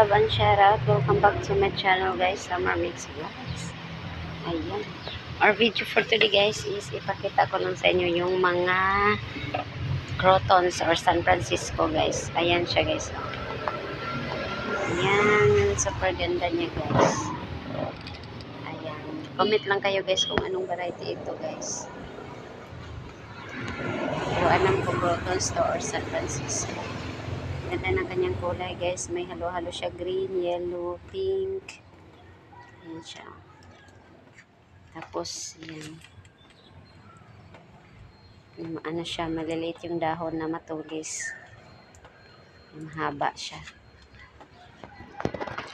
love and shout out. Welcome back to my channel guys, Summer Mix Vlogs. Ayan. Our video for today guys is ipakita ko lang sa inyo yung mga crotons or San Francisco guys. Ayan siya guys. Ayan. Super ganda niya guys. Ayan. Comment lang kayo guys kung anong variety ito guys. Pero alam ko crotons to or San Francisco. Ganda ng kanyang kulay guys. May halo-halo siya. Green, yellow, pink. Ayan siya. Tapos, yan. Ano siya, maliliit yung dahon na matulis. Mahaba siya.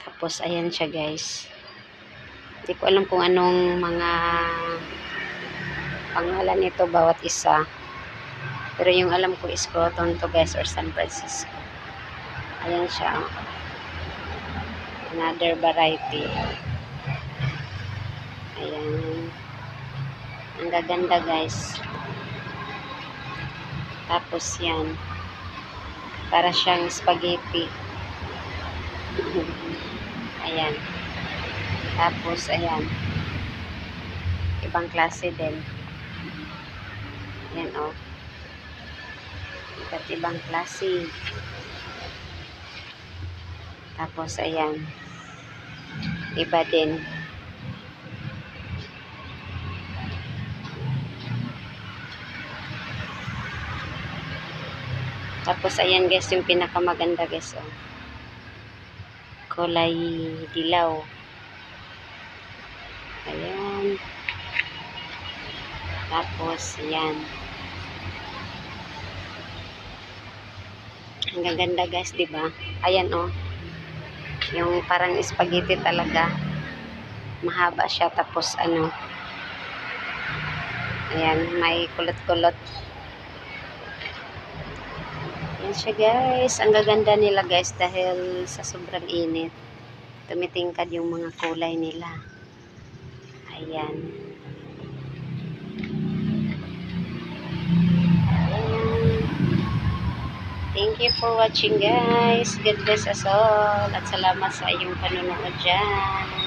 Tapos, ayan siya guys. Hindi ko alam kung anong mga pangalan nito bawat isa. Pero yung alam ko is croton to guys or San Francisco. Ayan siya. Another variety. Ayan. Ang gaganda guys. Tapos yan. Para siyang spaghetti. Ayan. Tapos ayan. Ibang klase din. Ayan o. Iba't ibang klase. Tapos ayan. Iba din. Tapos ayan guys yung pinakamaganda guys oh. Kulay dilaw. Ayan. Tapos ayan. Ang gaganda guys, 'di ba? Ayan oh. Yung parang spaghetti talaga. Mahaba siya tapos ano. Ayan, may kulot-kulot. Ayan siya guys. Ang gaganda nila guys dahil sa sobrang init. Tumitingkad yung mga kulay nila. Ayan. Thank you for watching guys. God bless us all. At salamat sa iyong panonood dyan.